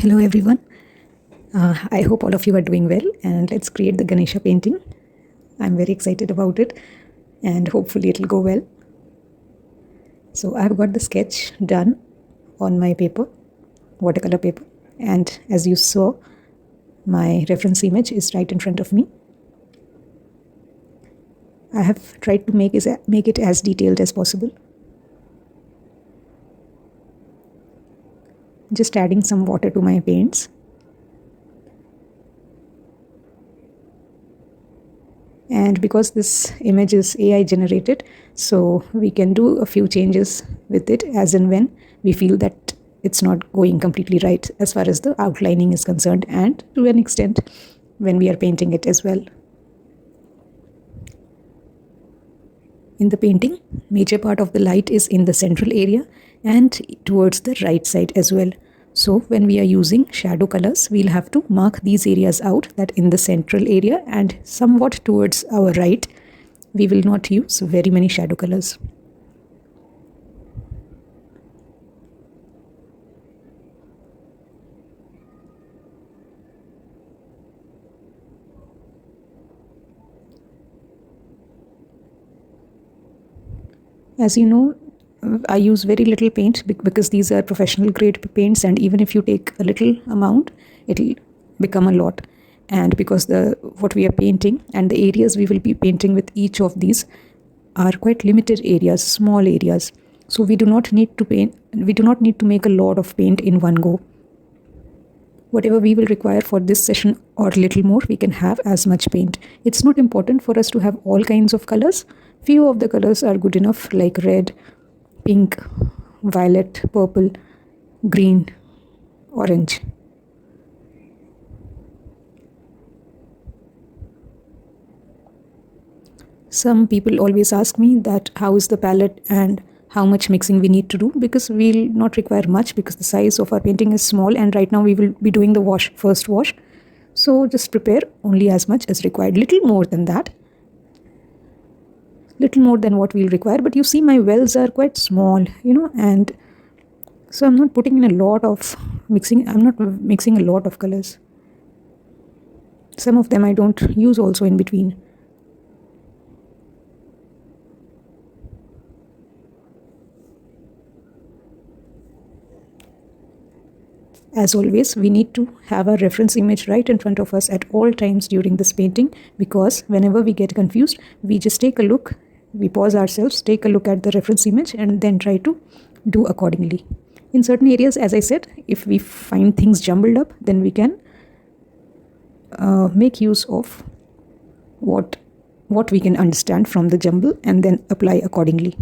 Hello everyone. I hope all of you are doing well, and let's create the Ganesha painting. I'm very excited about it and hopefully it'll go well. So I've got the sketch done on my paper, watercolor paper, and as you saw, my reference image is right in front of me. I have tried to make it as detailed as possible. Just adding some water to my paints. And because this image is AI generated, so we can do a few changes with it as and when we feel that it's not going completely right as far as the outlining is concerned, and to an extent when we are painting it as well. In the painting, major part of the light is in the central area and towards the right side as well. So when we are using shadow colors, we'll have to mark these areas out, that in the central area and somewhat towards our right, we will not use very many shadow colors. As you know, I use very little paint because these are professional grade paints, and even if you take a little amount, it'll become a lot. And because what we are painting and the areas we will be painting with each of these are quite limited areas, small areas. So we do not need to make a lot of paint in one go. Whatever we will require for this session or little more, we can have as much paint. It's not important for us to have all kinds of colors. Few of the colors are good enough, like red, pink, violet, purple, green, orange. Some people always ask me that how is the palette and how much mixing we need to do, because we'll not require much because the size of our painting is small, and right now we will be doing the first wash. So just prepare only as much as required, little more than that. Little more than what we'll require, but you see my wells are quite small, and so I'm not putting in a lot of mixing. I'm not mixing a lot of colors. Some of them I don't use also in between. As always, we need to have a reference image right in front of us at all times during this painting, because whenever we get confused, we just take a look, we pause ourselves, take a look at the reference image, and then try to do accordingly. In certain areas, as I said, if we find things jumbled up, then we can make use of what we can understand from the jumble and then apply accordingly.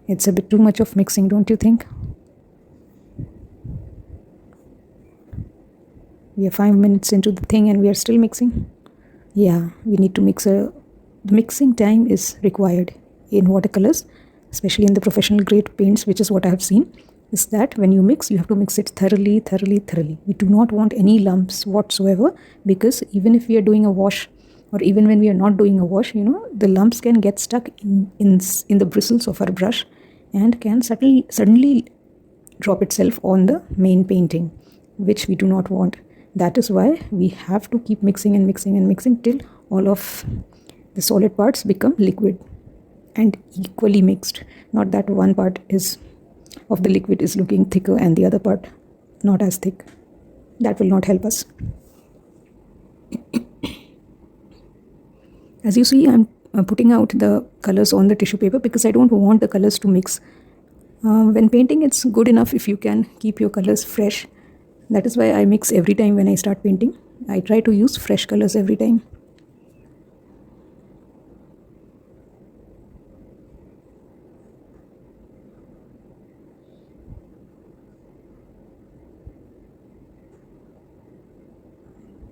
It's a bit too much of mixing, don't you think? We are 5 minutes into the thing and we are still mixing. Yeah, we need to mix. The mixing time is required in watercolors, especially in the professional grade paints, which is what I have seen, is that when you mix, you have to mix it thoroughly. We do not want any lumps whatsoever, because even if we are doing a wash, or even when we are not doing a wash, the lumps can get stuck in the bristles of our brush and can suddenly drop itself on the main painting, which we do not want. That is why we have to keep mixing and mixing and mixing till all of the solid parts become liquid and equally mixed. Not that one part of the liquid is looking thicker and the other part not as thick. That will not help us. As you see, I'm putting out the colors on the tissue paper because I don't want the colors to mix. When painting, it's good enough if you can keep your colors fresh. That is why I mix every time when I start painting. I try to use fresh colors every time.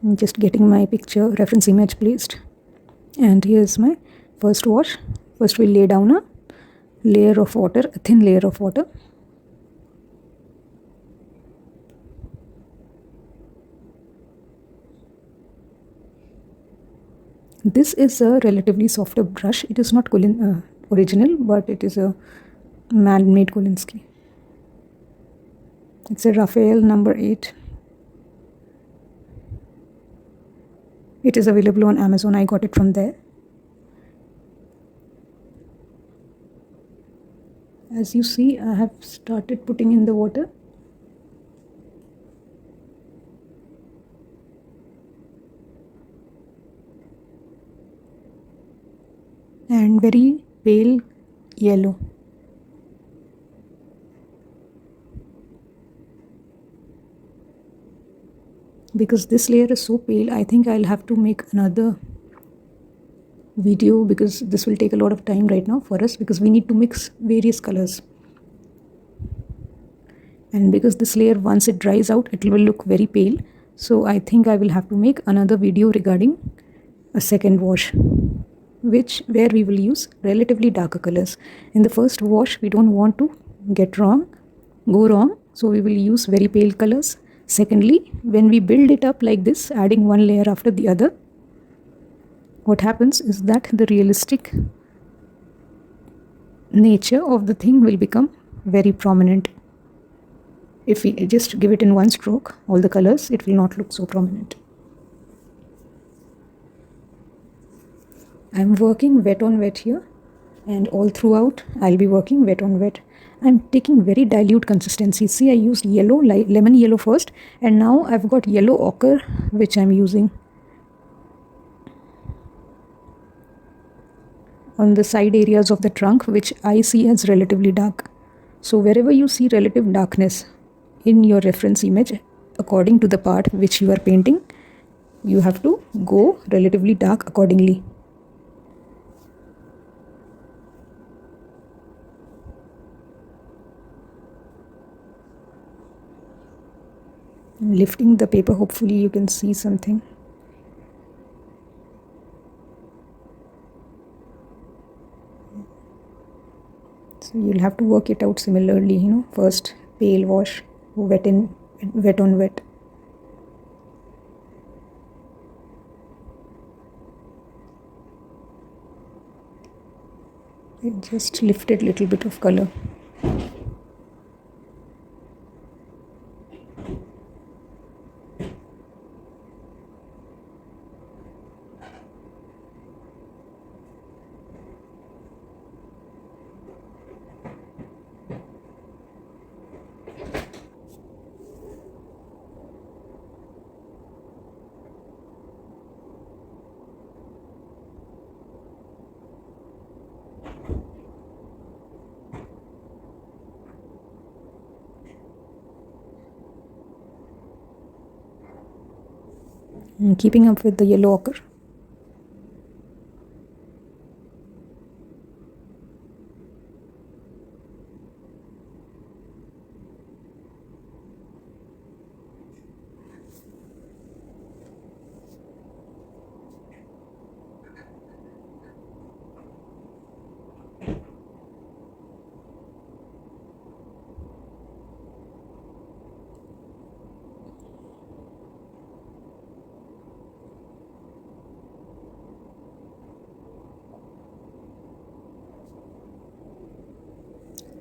I'm just getting my picture reference image placed. And here's my first wash. First we'll lay down a layer of water, a thin layer of water. This is a relatively softer brush. It is not original, but it is a man-made Kolinsky. It's a Raphael number 8. It is available on Amazon. I got it from there. As you see, I have started putting in the water. And very pale yellow. Because this layer is so pale, I think I'll have to make another video, because this will take a lot of time right now for us, because we need to mix various colors. And because this layer, once it dries out, it will look very pale. So I think I will have to make another video regarding a second wash, where we will use relatively darker colors. In the first wash, we don't want to go wrong. So we will use very pale colors. Secondly, when we build it up like this, adding one layer after the other, what happens is that the realistic nature of the thing will become very prominent. If we just give it in one stroke, all the colors, it will not look so prominent. I'm working wet on wet here, and all throughout I'll be working wet on wet. I'm taking very dilute consistency. See, I used lemon yellow first, and now I've got yellow ochre, which I'm using on the side areas of the trunk, which I see as relatively dark. So wherever you see relative darkness in your reference image, according to the part which you are painting, you have to go relatively dark accordingly. Lifting the paper, hopefully you can see something. So you'll have to work it out similarly, first pale wash, wet on wet. It just lifted a little bit of color. Keeping up with the yellow ochre.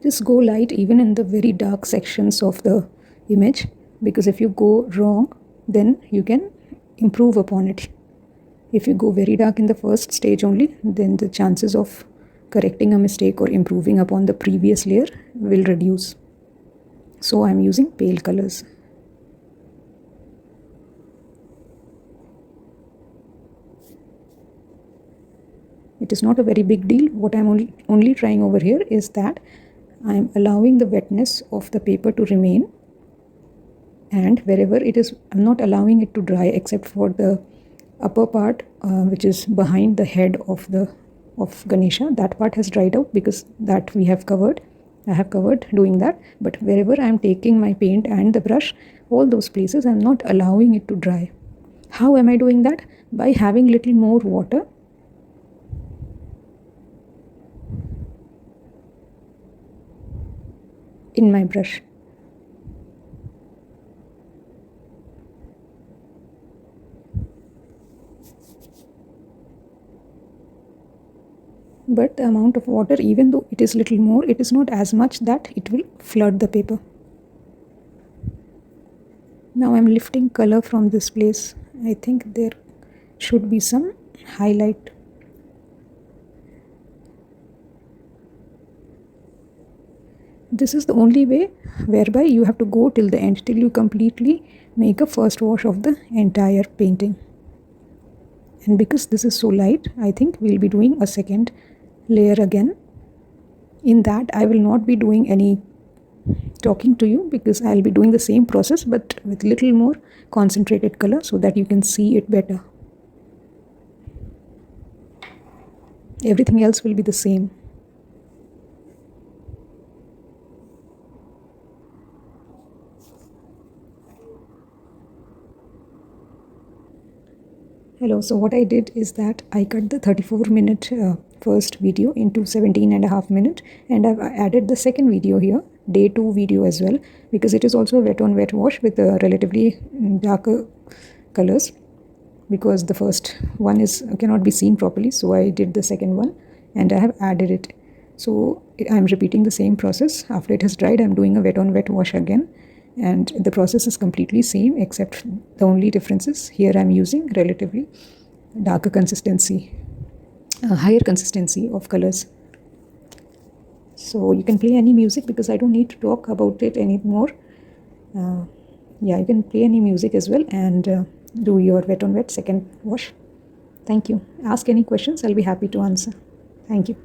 Just go light even in the very dark sections of the image, because if you go wrong, then you can improve upon it. If you go very dark in the first stage only, then the chances of correcting a mistake or improving upon the previous layer will reduce. So I'm using pale colors. It is not a very big deal. What I'm only trying over here is that I'm allowing the wetness of the paper to remain, and wherever it is, I'm not allowing it to dry except for the upper part, which is behind the head of Ganesha. That part has dried out because that we have covered. I have covered doing that, but wherever I'm taking my paint and the brush, all those places I'm not allowing it to dry. How am I doing that? By having little more water in my brush. but the amount of water, even though it is little more, it is not as much that it will flood the paper. Now I'm lifting color from this place. I think there should be some highlight. This is the only way whereby you have to go till the end, till you completely make a first wash of the entire painting. And because this is so light, I think we'll be doing a second layer again. In that, I will not be doing any talking to you, because I'll be doing the same process but with little more concentrated color so that you can see it better. Everything else will be the same. Hello, so what I did is that I cut the 34-minute first video into 17.5 minutes, and I've added the second video here, day 2 video as well, because it is also a wet on wet wash with relatively darker colors, because the first one cannot be seen properly, so I did the second one and I have added it. So I'm repeating the same process. After it has dried, I'm doing a wet on wet wash again, and the process is completely same, except the only difference is here I'm using relatively darker consistency, higher consistency of colors. So you can play any music, because I don't need to talk about it anymore. Yeah, you can play any music as well and do your wet on wet second wash. Thank you. Ask any questions, I'll be happy to answer. Thank you.